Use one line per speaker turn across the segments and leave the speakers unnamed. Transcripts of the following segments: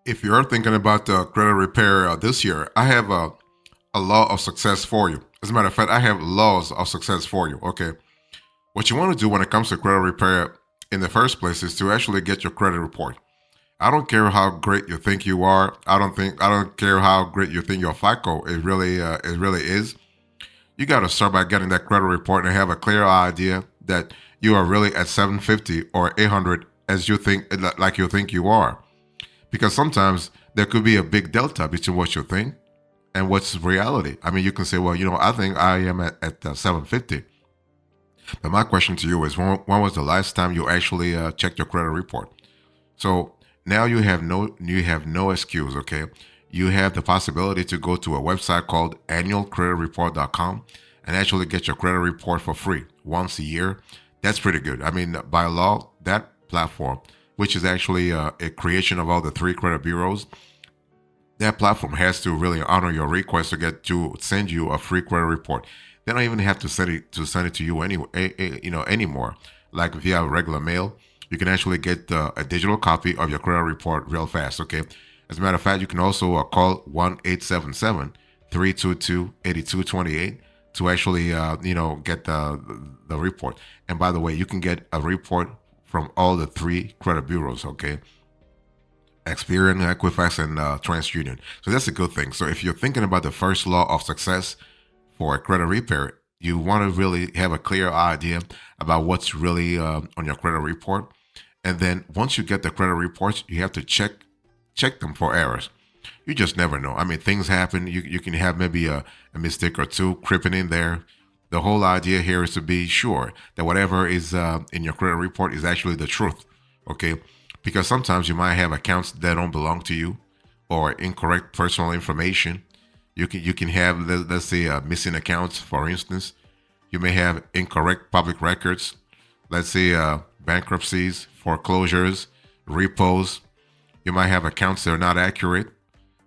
If you're thinking about credit repair this year, I have a law of success for you. As a matter of fact, I have laws of success for you. Okay. What you want to do when it comes to credit repair in the first place is to actually get your credit report. I don't care how great you think you are. I don't care how great you think your FICO is really is. You got to start by getting that credit report and have a clear idea that you are really at 750 or 800 as you think like you think you are. Because sometimes there could be a big delta between what you think and what's reality. I mean, you can say, well, I think I am at 750. But my question to you is, when was the last time you actually checked your credit report? So now you have no excuse. Okay, you have the possibility to go to a website called annualcreditreport.com and actually get your credit report for free once a year. That's pretty good. I mean, by law, that platform, which is actually a creation of all the three credit bureaus, that platform has to really honor your request to send you a free credit report. They don't even have to send it to you anymore. Like via regular mail, you can actually get a digital copy of your credit report real fast. Okay. As a matter of fact, you can also call 1-877-322-8228 to actually get the report. And by the way, you can get a report from all the three credit bureaus. Okay. Experian, Equifax, and TransUnion. So that's a good thing. So if you're thinking about the first law of success for a credit repair, you want to really have a clear idea about what's really on your credit report. And then once you get the credit reports, you have to check them for errors. You just never know. I mean, things happen. You can have maybe a mistake or two creeping in there. The whole idea here is to be sure that whatever is in your credit report is actually the truth. Okay, because sometimes you might have accounts that don't belong to you or incorrect personal information. You can have, let's say, missing accounts, for instance. You may have incorrect public records, let's say bankruptcies, foreclosures, repos. You might have accounts that are not accurate,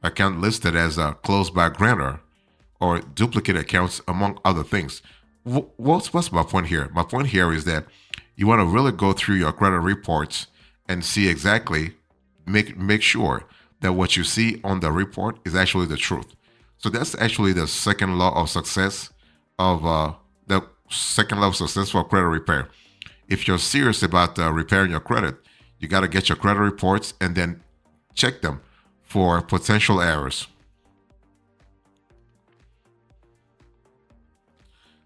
account listed as closed by grantor, or duplicate accounts, among other things. What's my point here? My point here is that you want to really go through your credit reports and see exactly, make sure that what you see on the report is actually the truth. So that's actually the second law of success of the second law of success for credit repair. If you're serious about repairing your credit, you got to get your credit reports and then check them for potential errors.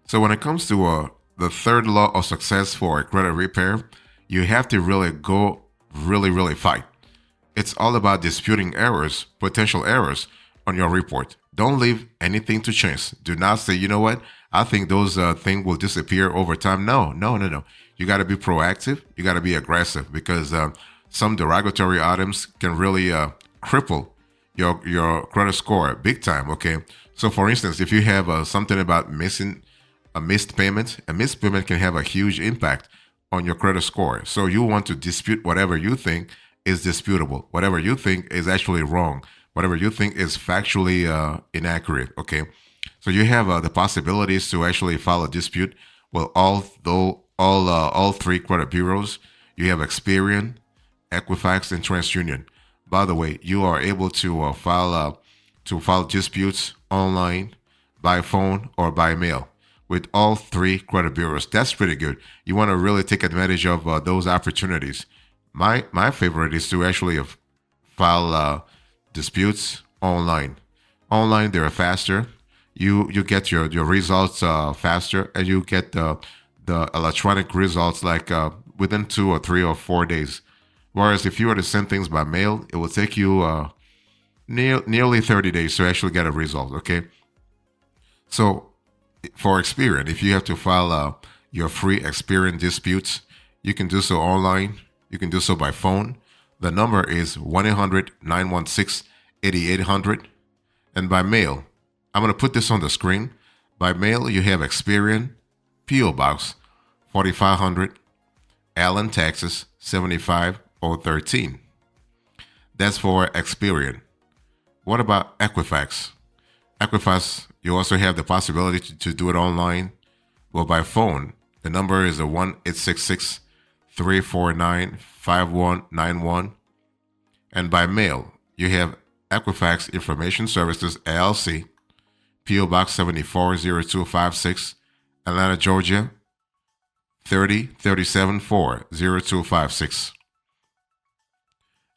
So when it comes to the third law of success for a credit repair, you have to really go really fight. It's all about disputing errors, potential errors on your report. Don't leave anything to chance. Do not say, you know what, I think those things will disappear over time. No. You got to be proactive. You got to be aggressive because some derogatory items can really cripple your credit score big time. Okay. So for instance, if you have something about missing a missed payment can have a huge impact on your credit score. So you want to dispute whatever you think is disputable, whatever you think is actually wrong, whatever you think is factually inaccurate. Okay, so you have the possibilities to actually file a dispute with all three credit bureaus. You have Experian, Equifax, and TransUnion. By the way, you are able to file disputes online, by phone, or by mail with all three credit bureaus. That's pretty good. You want to really take advantage of those opportunities. My favorite is to actually file disputes online. Online, they're faster. You get your results faster, and you get the electronic results like within 2 or 3 or 4 days. Whereas if you were to send things by mail, it will take you nearly 30 days to actually get a result. Okay, so for Experian, if you have to file your free Experian disputes, you can do so online. You can do so by phone. The number is 1-800-916-8800. And by mail, I'm going to put this on the screen. By mail, you have Experian, P.O. Box 4500, Allen, Texas 75013. That's for Experian. What about Equifax? Equifax, you also have the possibility to do it online. Well, by phone, the number is 1-866-349-5191. And by mail, you have Equifax Information Services LLC, P.O. Box 740256, Atlanta, Georgia 303740256.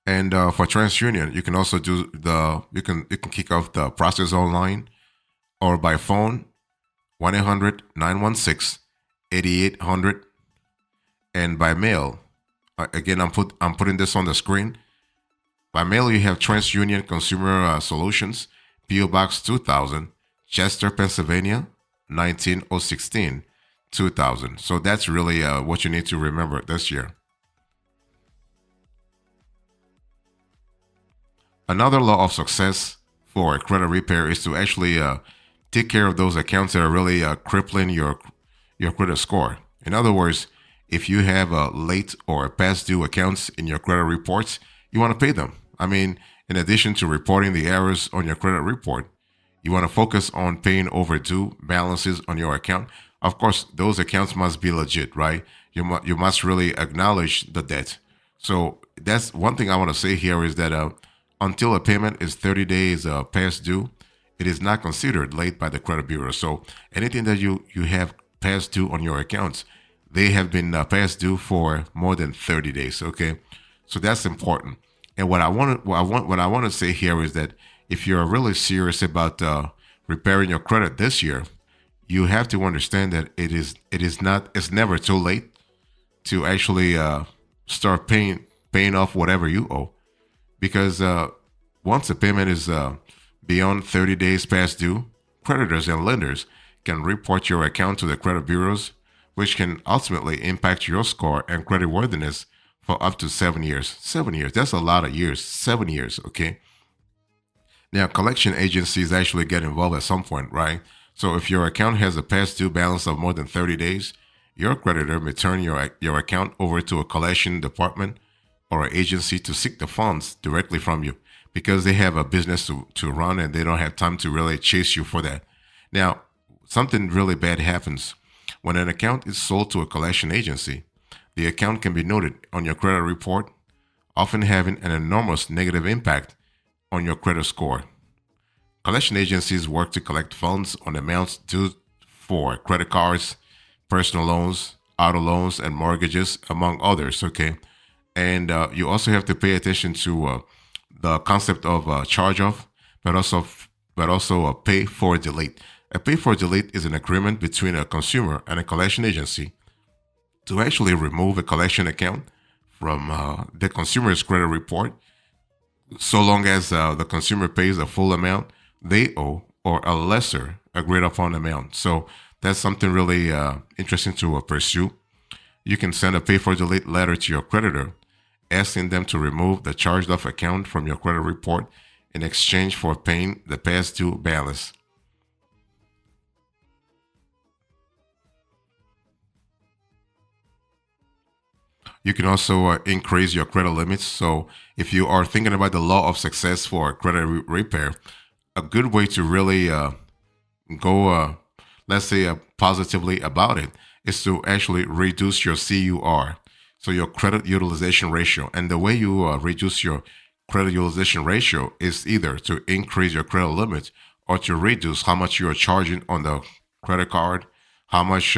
And for TransUnion, you can also do you can kick off the process online or by phone 1-800-916-8800, and by mail. Again, I'm putting this on the screen. By mail, you have TransUnion Consumer Solutions, PO Box 2000, Chester, Pennsylvania 19016, 2000. So that's really what you need to remember this year. Another law of success for credit repair is to actually take care of those accounts that are really crippling your credit score. In other words, if you have late or past due accounts in your credit reports, you want to pay them. I mean, in addition to reporting the errors on your credit report, you want to focus on paying overdue balances on your account. Of course, those accounts must be legit, right? You must really acknowledge the debt. So that's one thing I want to say here is that until a payment is 30 days past due, it is not considered late by the credit bureau. So anything that you have past due on your accounts, they have been past due for more than 30 days. Okay, so that's important. And what I want to say here is that if you're really serious about repairing your credit this year, you have to understand that it's never too late to actually start paying off whatever you owe, because once a payment is beyond 30 days past due, creditors and lenders can report your account to the credit bureaus, which can ultimately impact your score and creditworthiness for up to 7 years. 7 years, that's a lot of years. 7 years, okay? Now, collection agencies actually get involved at some point, right? So if your account has a past due balance of more than 30 days, your creditor may turn your account over to a collection department or an agency to seek the funds directly from you, because they have a business to run and they don't have time to really chase you for that. Now, something really bad happens. When an account is sold to a collection agency, the account can be noted on your credit report, often having an enormous negative impact on your credit score. Collection agencies work to collect funds on amounts due for credit cards, personal loans, auto loans, and mortgages, among others, okay? And you also have to pay attention to the concept of charge-off, but also a pay for delete. A pay for delete is an agreement between a consumer and a collection agency to actually remove a collection account from the consumer's credit report, so long as the consumer pays the full amount they owe or a lesser agreed upon amount. So that's something really interesting to pursue. You can send a pay for delete letter to your creditor, asking them to remove the charged off account from your credit report in exchange for paying the past due balance. You can also increase your credit limits. So if you are thinking about the law of success for credit repair, a good way to really go, let's say, positively about it is to actually reduce your CUR, so your credit utilization ratio. And the way you reduce your credit utilization ratio is either to increase your credit limit or to reduce how much you are charging on the credit card, how much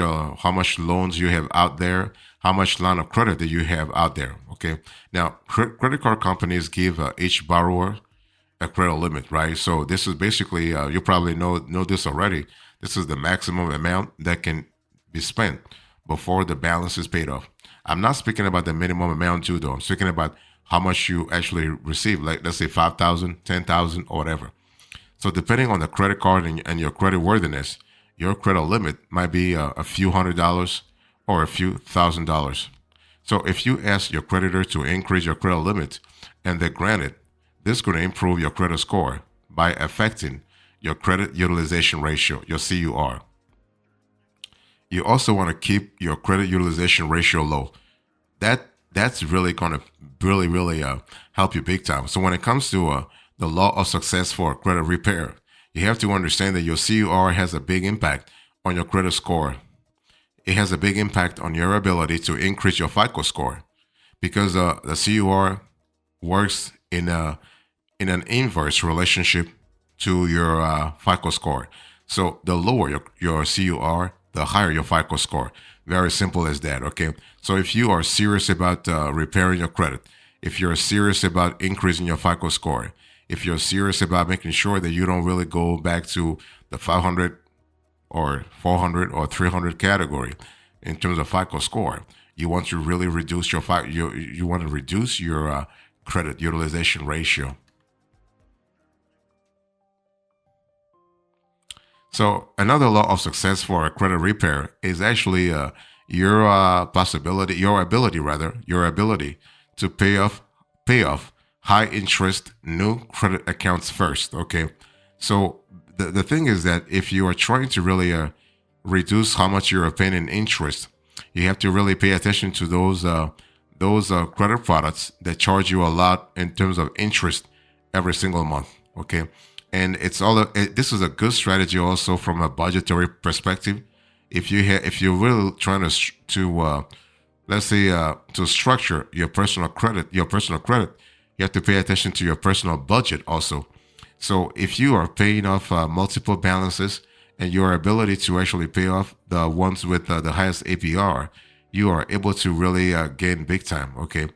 loans you have out there, how much line of credit that you have out there. Okay. Now, credit card companies give each borrower a credit limit, right? So this is basically you probably know this already. This is the maximum amount that can be spent before the balance is paid off. I'm not speaking about the minimum amount due, though. I'm speaking about how much you actually receive, like let's say 5,000, 10,000, or whatever. So depending on the credit card and your credit worthiness, your credit limit might be a few $100s or a few $1,000s. So if you ask your creditor to increase your credit limit and they grant it, this is going to improve your credit score by affecting your credit utilization ratio, your CUR. You also want to keep your credit utilization ratio low. That's really going to really help you big time. So when it comes to the law of success for credit repair, you have to understand that your CUR has a big impact on your credit score. It has a big impact on your ability to increase your FICO score, because the CUR works in in an inverse relationship to your FICO score. So the lower your CUR, the higher your FICO score. Very simple as that, okay? So if you are serious about repairing your credit, if you're serious about increasing your FICO score, if you're serious about making sure that you don't really go back to the 500 or 400 or 300 category in terms of FICO score, you want to really reduce you want to reduce your credit utilization ratio. So another law of success for a credit repair is actually your your ability to pay off high interest new credit accounts first. Okay, so the thing is that if you are trying to really reduce how much you're paying in interest, you have to really pay attention to those credit products that charge you a lot in terms of interest every single month. Okay, and this is a good strategy also from a budgetary perspective. If you're really trying to let's say to structure your personal credit, you have to pay attention to your personal budget also. So if you are paying off multiple balances and your ability to actually pay off the ones with the highest APR, you are able to really gain big time. Okay.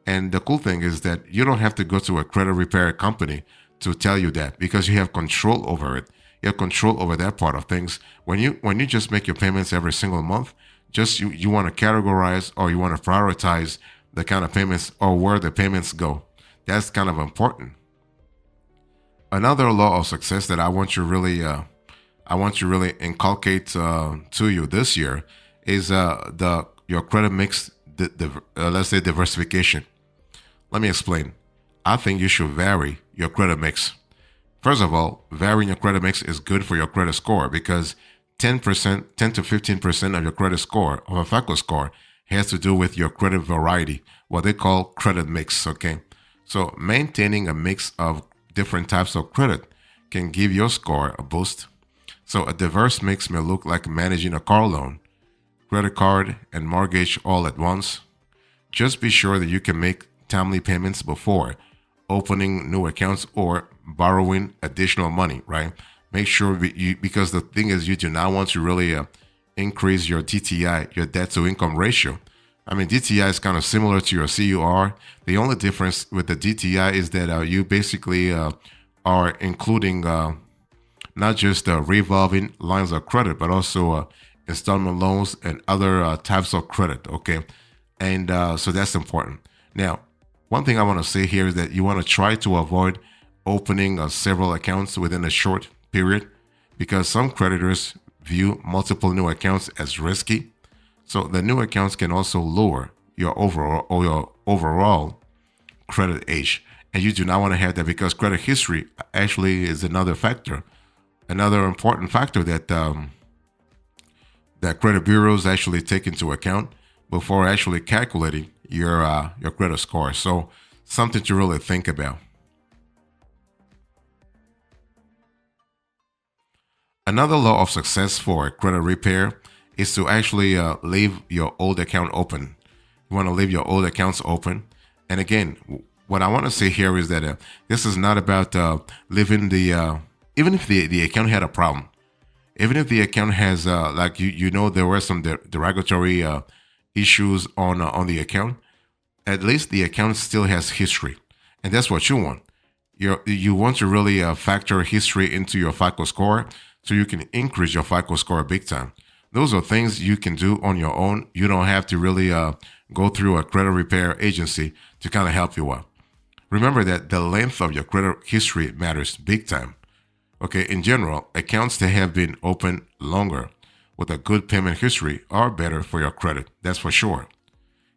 And the cool thing is that you don't have to go to a credit repair company to tell you that, because you have control over it. You have control over that part of things. When you just make your payments every single month, just you want to categorize, or you want to prioritize the kind of payments or where the payments go. That's kind of important. Another law of success that I want to really inculcate to you this year is the your credit mix, let's say diversification. Let me explain. I think you should vary your credit mix. First of all, varying your credit mix is good for your credit score, because 10%, 10 to 15% of your credit score, of a FICO score, has to do with your credit variety, what they call credit mix, okay? So maintaining a mix of different types of credit can give your score a boost. So a diverse mix may look like managing a car loan, credit card, and mortgage all at once. Just be sure that you can make timely payments before opening new accounts or borrowing additional money, right? Make sure because the thing is, you do not want to really increase your DTI, your debt to income ratio. I mean, DTI is kind of similar to your CUR. The only difference with the DTI is that you basically are including not just revolving lines of credit, but also installment loans and other types of credit, okay? And so that's important. Now, one thing I want to say here is that you want to try to avoid opening several accounts within a short period, because some creditors view multiple new accounts as risky. So the new accounts can also lower your overall credit age, and you do not want to have that, because credit history actually is another factor, another important factor that that credit bureaus actually take into account before actually calculating your credit score. So something to really think about. Another law of success for credit repair is to actually leave your old account open. You want to leave your old accounts open. And again, what I want to say here is that this is not about leaving even if the account had a problem, even if the account has like there were some derogatory issues on the account, at least the account still has history, and that's what you want. You want to really factor history into your FICO score, so you can increase your FICO score big time. Those are things you can do on your own. You don't have to really go through a credit repair agency to kind of help you out. Remember that the length of your credit history matters big time. Okay, in general, accounts that have been open longer with a good payment history are better for your credit. That's for sure.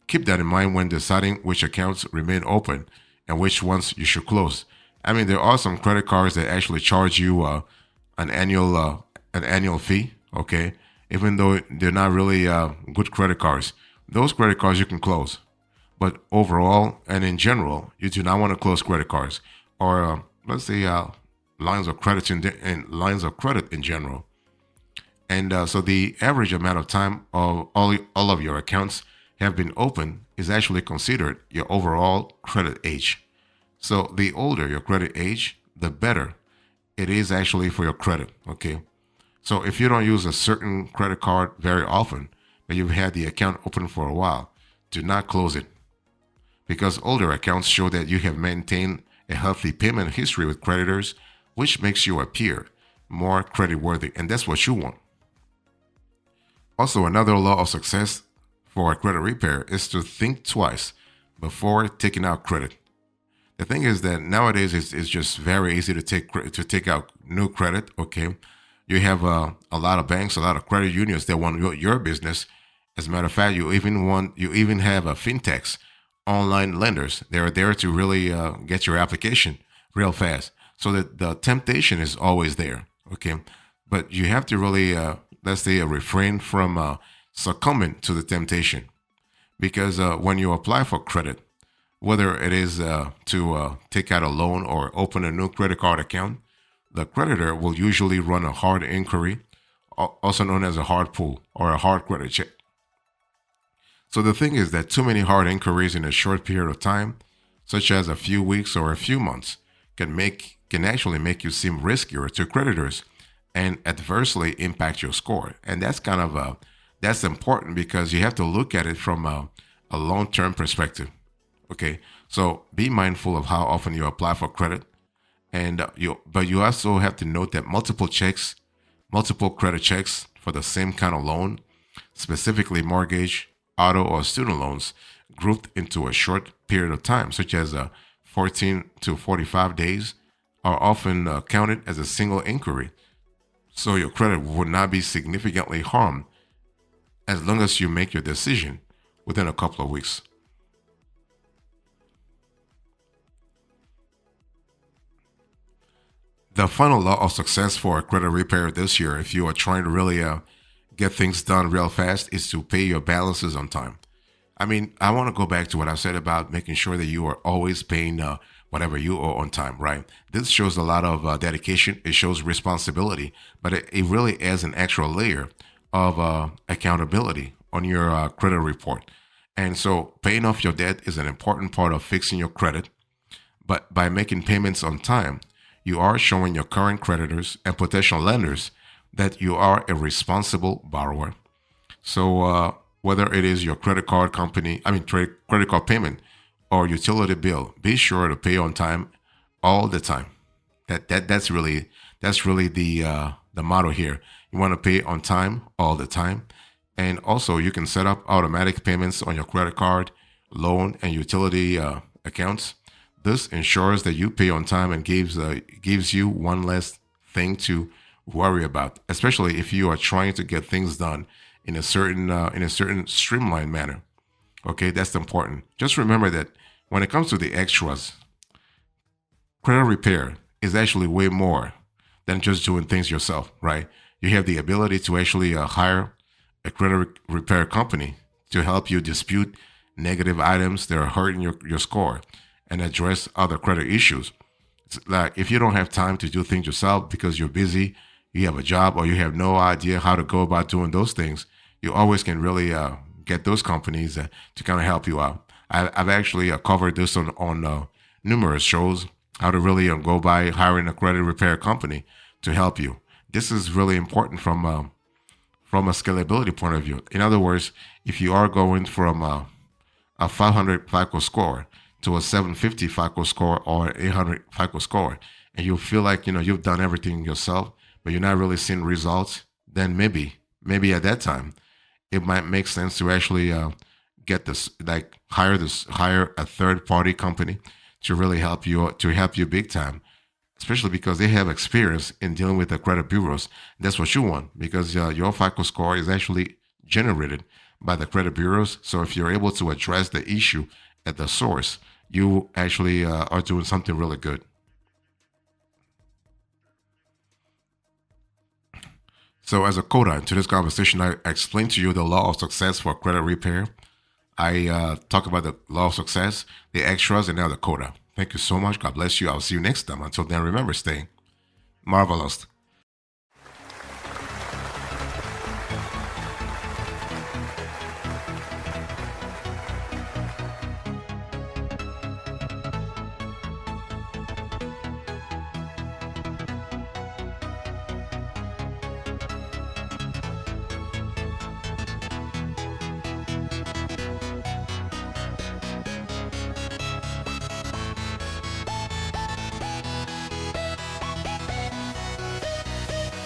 Keep that in mind when deciding which accounts remain open and which ones you should close. I mean, there are some credit cards that actually charge you an annual fee. Okay, even though they're not really good credit cards. Those credit cards you can close. But overall and in general, you do not want to close credit cards, or let's say lines of credit lines of credit in general. And so the average amount of time of all of your accounts have been open is actually considered your overall credit age. So the older your credit age, the better it is actually for your credit. Okay. So if you don't use a certain credit card very often, but you've had the account open for a while, do not close it, because older accounts show that you have maintained a healthy payment history with creditors, which makes you appear more creditworthy, and that's what you want. Also, another law of success for a credit repair is to think twice before taking out credit. The thing is that nowadays it's just very easy to take out new credit. Okay, you have a lot of banks, a lot of credit unions that want your business. As a matter of fact, you even have a fintechs, online lenders. They're there to really get your application real fast. So that the temptation is always there. Okay, but you have to really let's say refrain from succumbing to the temptation, because when you apply for credit, whether it is to take out a loan or open a new credit card account, the creditor will usually run a hard inquiry, also known as a hard pull or a hard credit check. So the thing is that too many hard inquiries in a short period of time, such as a few weeks or a few months, can actually make you seem riskier to creditors and adversely impact your score. And that's kind of that's important, because you have to look at it from a long-term perspective. Okay, so be mindful of how often you apply for credit, and but you also have to note that multiple credit checks for the same kind of loan, specifically mortgage, auto, or student loans, grouped into a short period of time, such as 14 to 45 days, are often counted as a single inquiry. So your credit would not be significantly harmed as long as you make your decision within a couple of weeks. The final law of success for a credit repair this year, if you are trying to really get things done real fast, is to pay your balances on time. I mean, I want to go back to what I said about making sure that you are always paying whatever you owe on time, right? This shows a lot of dedication. It shows responsibility, but it really adds an extra layer of accountability on your credit report. And so paying off your debt is an important part of fixing your credit. But by making payments on time, you are showing your current creditors and potential lenders that you are a responsible borrower. So whether it is your credit card company, credit card payment or utility bill, be sure to pay on time all the time. That's really the motto here. You want to pay on time all the time, and also you can set up automatic payments on your credit card, loan, and utility accounts. This ensures that you pay on time and gives you one less thing to worry about, especially if you are trying to get things done in a certain streamlined manner. Okay, that's important. Just remember that when it comes to the extras, credit repair is actually way more than just doing things yourself, right? You have the ability to actually hire a repair company to help you dispute negative items that are hurting your score and address other credit issues. It's like if you don't have time to do things yourself because you're busy, you have a job, or you have no idea how to go about doing those things, you always can really get those companies to kind of help you out. I've actually covered this on numerous shows, how to really go by hiring a credit repair company to help you. This is really important from a scalability point of view. In other words, if you are going from a 500 FICO score to a 750 FICO score or 800 FICO score, and you feel like you've done everything yourself, but you're not really seeing results, then maybe at that time it might make sense to actually get this, like hire a third party company to really help you big time, especially because they have experience in dealing with the credit bureaus. That's what you want, because your FICO score is actually generated by the credit bureaus. So if you're able to address the issue at the source, you actually are doing something really good. So as a coda in today's conversation, I explained to you the law of success for credit repair. I talk about the law of success, the extras, and now the coda. Thank you so much. God bless you. I'll see you next time. Until then, remember, stay marvelous.